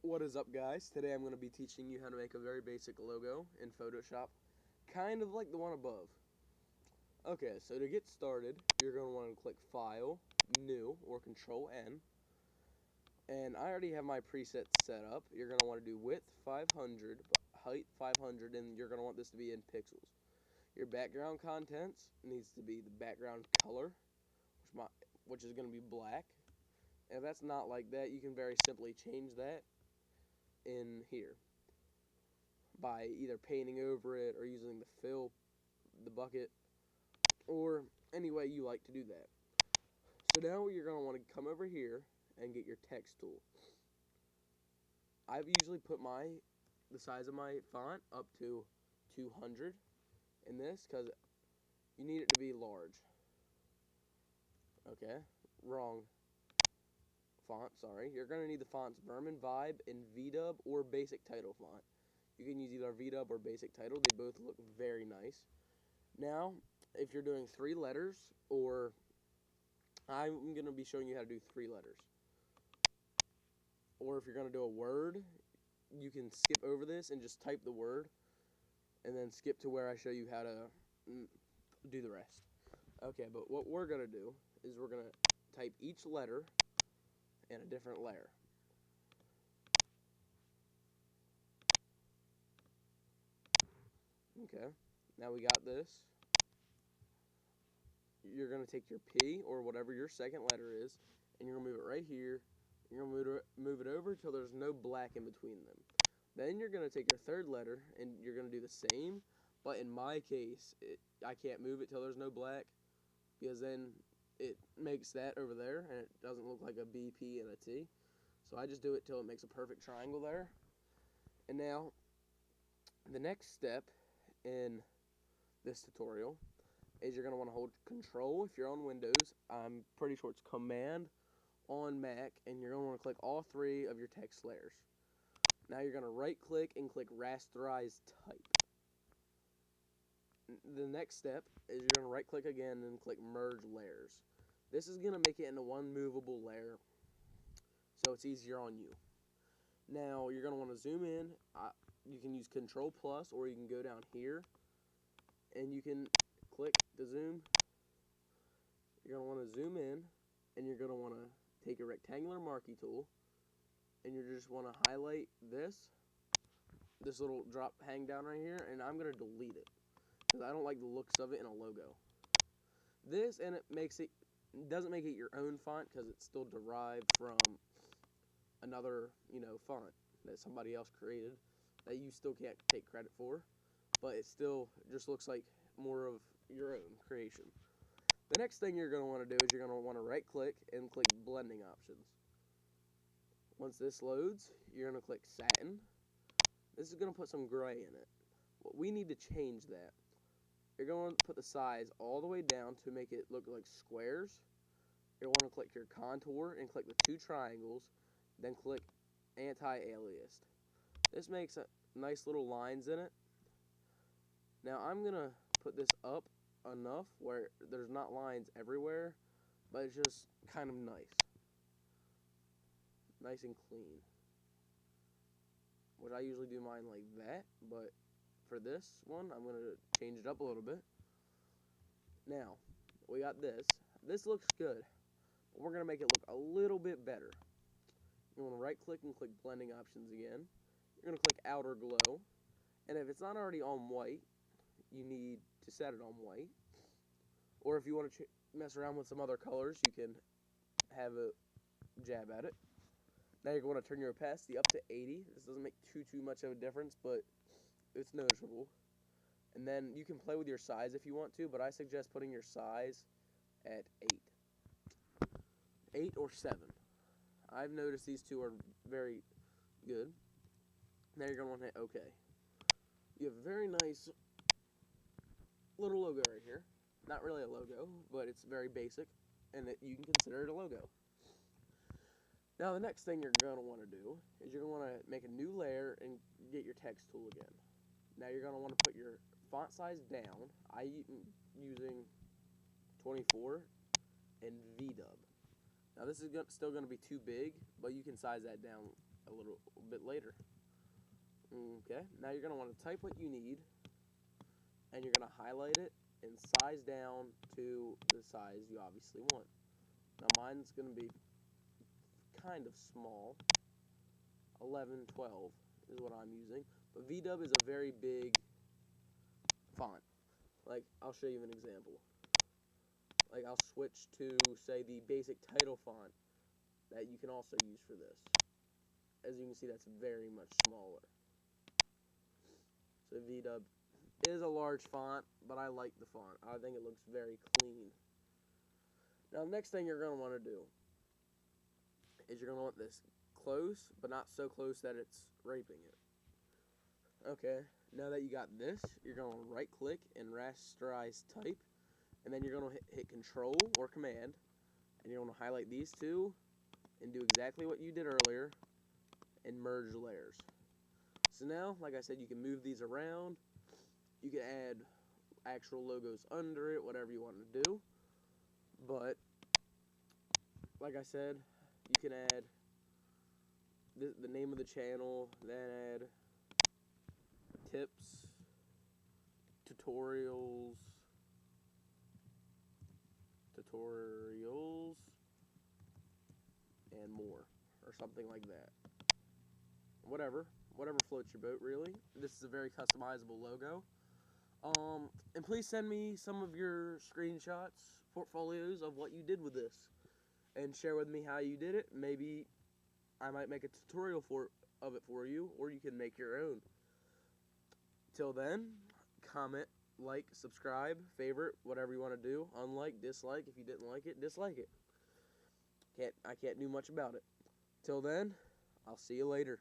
What is up, guys? Today I'm going to be teaching you how to make a very basic logo in Photoshop, kind of like the one above. Okay, so to get started, you're going to want to click File, New, or Control N. And I already have my presets set up. You're going to want to do width 500, height 500, and you're going to want this to be in pixels. Your background contents needs to be the background color, which is going to be black. And if that's not like that, you can very simply change that in here by either painting over it or using the bucket, or any way you like to do that. So now you're going to want to come over here and get your text tool. I've usually put the size of my font up to 200 in this because you need it to be large. Okay, wrong font, sorry. You're going to need the fonts Vermin Vibe and VDub or Basic Title font. You can use either VDub or Basic Title. They both look very nice. Now, if you're doing 3 letters, or I'm going to be showing you how to do 3 letters. Or if you're going to do a word, you can skip over this and just type the word, and then skip to where I show you how to do the rest. Okay, but what we're going to do is we're going to type each letter in a different layer. Okay, now we got this. You're going to take your P, or whatever your second letter is, and you're going to move it right here. You're going to move it over until there's no black in between them. Then you're going to take your third letter, and you're going to do the same, but in my case, I can't move it till there's no black, because then it makes that over there, and it doesn't look like a B, P, and a T. So I just do it till it makes a perfect triangle there. And now, the next step in this tutorial is you're going to want to hold Control if you're on Windows. I'm pretty sure it's Command on Mac, and you're going to want to click all 3 of your text layers. Now you're going to right click and click Rasterize Type. The next step is you're going to right click again and click Merge Layers. This is going to make it into one movable layer, so it's easier on you. Now you're going to want to zoom in. You can use Control Plus, or you can go down here and you can click the zoom. You're going to want to zoom in, and you're going to want to take a rectangular marquee tool, and you just want to highlight this little drop hang down right here, and I'm going to delete it because I don't like the looks of it in a logo. This, and it doesn't make it your own font because it's still derived from another, font that somebody else created that you still can't take credit for, but it still just looks like more of your own creation. The next thing you're going to want to do is you're going to want to right click and click blending options. Once this loads, you're going to click satin. This is going to put some gray in it. We need to change that. You're going to put the size all the way down to make it look like squares. You'll want to click your contour and click the 2 triangles, then click anti-aliased. This makes nice little lines in it. Now I'm going to put this up enough where there's not lines everywhere, but it's just kind of nice. Nice and clean. Which I usually do mine like that, but for this one, I'm going to change it up a little bit. Now, we got this. This looks good, but we're going to make it look a little bit better. You want to right click and click blending options again. You're going to click outer glow, and if it's not already on white, you need to set it on white. Or if you want to mess around with some other colors, you can have a jab at it. Now you're going to turn your opacity up to 80. This doesn't make too much of a difference, but it's noticeable. And then you can play with your size if you want to, but I suggest putting your size at 8. 8 or 7. I've noticed these 2 are very good. Now you're going to want to hit OK. You have a very nice little logo right here. Not really a logo, but it's very basic, and you can consider it a logo. Now the next thing you're going to want to do is you're going to want to make a new layer and get your text tool again. Now you're going to want to put your font size down. I'm using 24 and VDub. Now this is still going to be too big, but you can size that down a little bit later. Okay, now you're going to want to type what you need, and you're going to highlight it and size down to the size you obviously want. Now mine's going to be kind of small. 11, 12 is what I'm using. But VW is a very big font. Like, I'll show you an example. Like, I'll switch to, say, the basic title font that you can also use for this. As you can see, that's very much smaller. So VW is a large font, but I like the font. I think it looks very clean. Now, the next thing you're going to want to do is you're going to want this close, but not so close that it's raping it. Okay, now that you got this, you're going to right click and rasterize type, and then you're going to hit Control or Command, and you're going to highlight these two and do exactly what you did earlier and merge layers. So now, like I said, you can move these around, you can add actual logos under it, whatever you want to do, but like I said, you can add the name of the channel, then add tips, tutorials, and more, or something like that. Whatever floats your boat, really. This is a very customizable logo. And please send me some of your screenshots, portfolios of what you did with this, and share with me how you did it. Maybe I might make a tutorial of it for you, or you can make your own. Till then, comment, like, subscribe, favorite, whatever you want to do. Unlike, dislike. If you didn't like it, dislike it. I can't do much about it. Till then, I'll see you later.